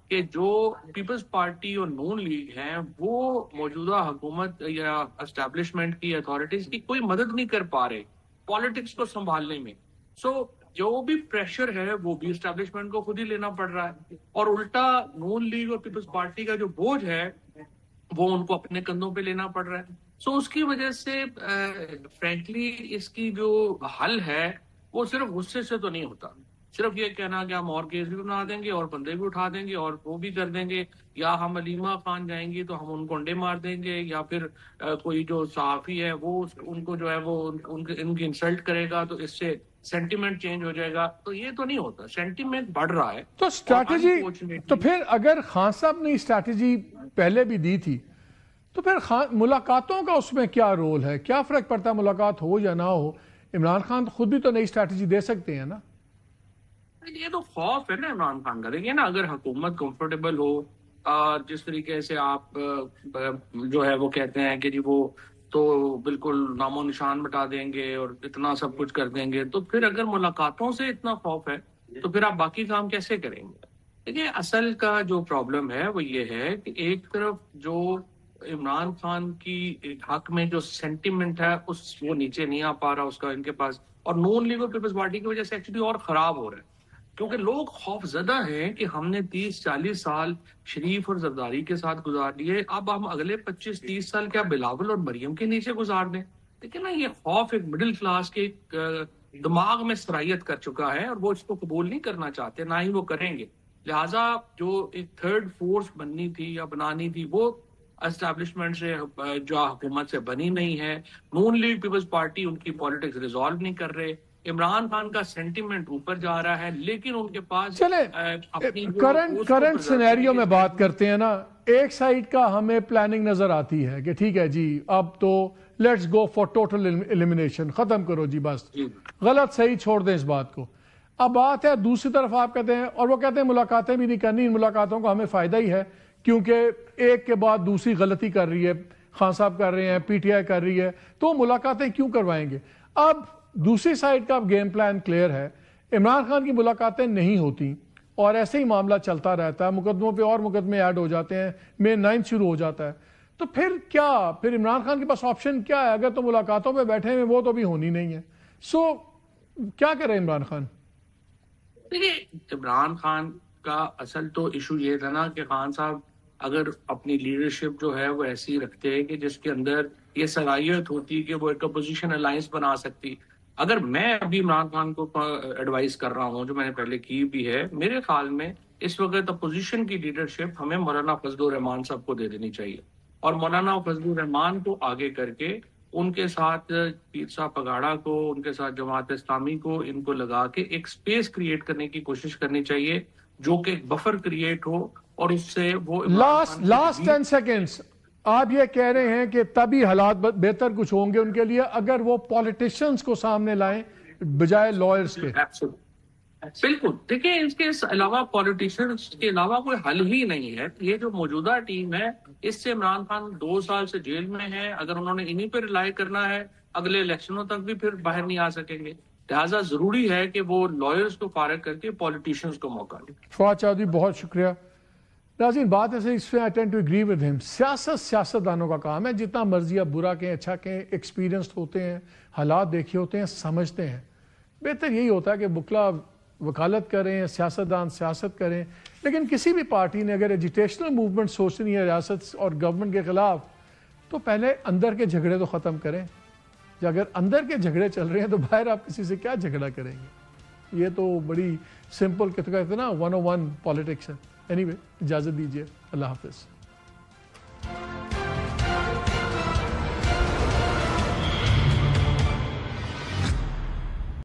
کہ جو پیپلز پارٹی اور نون لیگ ہیں وہ موجودہ حکومت یا اسٹیبلشمنٹ کی اتھارٹیز کی کوئی مدد نہیں کر پا رہے پالیٹکس کو سنبھالنے میں. سو جو بھی پریشر ہے وہ بھی اسٹیبلشمنٹ کو خود ہی لینا پڑ رہا ہے، اور الٹا نون لیگ اور پیپلز پارٹی کا جو بوجھ ہے وہ ان کو اپنے کندھوں پہ لینا پڑ رہا ہے. سو اس کی وجہ سے فرینکلی اس کی جو حل ہے وہ صرف غصے سے تو نہیں ہوتا، صرف یہ کہنا کہ ہم اور کیس بھی بنا دیں گے اور بندے بھی اٹھا دیں گے اور وہ بھی کر دیں گے، یا ہم علیمہ خان جائیں گی تو ہم ان کو انڈے مار دیں گے، یا پھر کوئی جو صحافی ہے وہ ان کو جو ہے وہ ان کی انسلٹ کرے گا تو اس سے سینٹیمنٹ چینج ہو جائے گا. تو یہ تو نہیں ہوتا، سینٹیمنٹ بڑھ رہا ہے. تو اسٹریٹجی تو پھر اگر خان صاحب نے اسٹریٹجی پہلے بھی دی تھی تو پھر ملاقاتوں کا اس میں کیا رول ہے؟ کیا فرق پڑتا ہے ملاقات ہو یا نہ ہو؟ عمران خان خود بھی تو نئی اسٹریٹجی دے سکتے ہیں نا. یہ تو خوف ہے نا عمران خان کا. دیکھیے نا اگر حکومت کمفرٹیبل ہو اور جس طریقے سے آپ جو ہے وہ کہتے ہیں کہ جی وہ تو بالکل نام و نشان مٹا دیں گے اور اتنا سب کچھ کر دیں گے، تو پھر اگر ملاقاتوں سے اتنا خوف ہے تو پھر آپ باقی کام کیسے کریں گے؟ دیکھیے اصل کا جو پرابلم ہے وہ یہ ہے کہ ایک طرف جو عمران خان کی حق میں جو سینٹیمنٹ ہے وہ نیچے نہیں آ پا رہا اس کا ان کے پاس، اور نون لیگ اور پیپلز پارٹی کی وجہ سے ایکچولی اور خراب ہو رہا ہے کیونکہ لوگ خوف زدہ ہیں کہ ہم نے 30-40 سال شریف اور زرداری کے ساتھ گزار لیے، اب ہم اگلے 25-30 سال کیا بلاول اور مریم کے نیچے گزار دیں. لیکن نا یہ خوف ایک مڈل کلاس کے دماغ میں سرایت کر چکا ہے اور وہ اس کو قبول نہیں کرنا چاہتے، نہ ہی وہ کریں گے. لہٰذا جو ایک تھرڈ فورس بننی تھی یا بنانی تھی وہ اسٹیبلشمنٹ سے جو حکومت سے بنی نہیں ہے. نون لیگ پیپلز پارٹی ان کی پالیٹکس ریزالو نہیں کر رہے. عمران خان کا سینٹیمنٹ اوپر جا رہا ہے لیکن ان کے پاس کرنٹ سینیریو میں بات کرتے ہیں نا، ایک سائیڈ کا ہمیں پلاننگ نظر آتی ہے کہ ٹھیک ہے جی اب تو let's go for total elimination, ختم کرو جی بس، غلط صحیح چھوڑ دیں اس بات کو. اب بات ہے دوسری طرف آپ کہتے ہیں، اور وہ کہتے ہیں ملاقاتیں بھی نہیں کرنی، ان ملاقاتوں کا ہمیں فائدہ ہی ہے کیونکہ ایک کے بعد دوسری غلطی کر رہی ہے، خان صاحب کر رہے ہیں، پی ٹی آئی کر رہی ہے، تو ملاقاتیں کیوں کروائیں گے؟ اب دوسری سائیڈ کا گیم پلان کلیئر ہے، عمران خان کی ملاقاتیں نہیں ہوتی اور ایسے ہی معاملہ چلتا رہتا ہے، مقدموں پہ اور مقدمے ایڈ ہو جاتے ہیں، مئی 9 شروع ہو جاتا ہے. تو پھر کیا، پھر عمران خان کے پاس آپشن کیا ہے؟ اگر تو ملاقاتوں پہ بیٹھے ہیں وہ تو بھی ہونی نہیں ہے. سو کیا کرے عمران خان؟ دیکھیے عمران خان کا اصل تو ایشو یہ تھا نا کہ خان صاحب اگر اپنی لیڈرشپ جو ہے وہ ایسی رکھتے کہ جس کے اندر یہ صلاحیت ہوتی کہ وہ ایک اپوزیشن الائنس بنا سکتی. اگر میں ابھی عمران خان کو ایڈوائز کر رہا ہوں جو میں نے پہلے کی بھی ہے، میرے خیال میں اس وقت اپوزیشن کی لیڈرشپ ہمیں مولانا فضل الرحمان صاحب کو دے دینی چاہیے، اور مولانا فضل الرحمان کو آگے کر کے ان کے ساتھ پیر صاحب پگاڑا کو، ان کے ساتھ جماعت اسلامی کو، ان کو لگا کے ایک سپیس کریٹ کرنے کی کوشش کرنی چاہیے جو کہ ایک بفر کریٹ ہو، اور اس سے وہ لاسٹ 10 سیکنڈز آپ یہ کہہ رہے ہیں کہ تبھی حالات بہتر کچھ ہوں گے ان کے لیے اگر وہ پولیٹیشنز کو سامنے لائیں بجائے لائرز کے. بالکل. دیکھیں اس کے علاوہ پولیٹیشنز کے علاوہ کوئی حل ہی نہیں ہے. یہ جو موجودہ ٹیم ہے اس سے عمران خان 2 سال سے جیل میں ہے. اگر انہوں نے انہی پہ ریلائی کرنا ہے اگلے الیکشنوں تک بھی پھر باہر نہیں آ سکیں گے. لہٰذا ضروری ہے کہ وہ لائرز کو فارغ کر کے پولیٹیشنز کو موقع دیں. فواد چودھری بہت شکریہ. ناظرین بات ایسے اس میں I tend to agree with him. سیاستدانوں کا کام ہے جتنا مرضی آپ برا کہیں اچھا کہیں ایکسپیرینسڈ ہوتے ہیں حالات دیکھے ہوتے ہیں سمجھتے ہیں. بہتر یہی ہوتا ہے کہ بکلا وکالت کریں سیاستدان سیاست کریں لیکن کسی بھی پارٹی نے اگر ایجیٹیشنل موومنٹ سوچنی ہے ریاست اور گورنمنٹ کے خلاف تو پہلے اندر کے جھگڑے تو ختم کریں. اگر اندر کے جھگڑے چل رہے ہیں تو باہر آپ کسی سے کیا جھگڑا کریں گے. یہ تو بڑی سمپل کہتے ہیں نا 101 پالیٹکس ہے. اینی وے اجازت دیجیے. اللہ حافظ.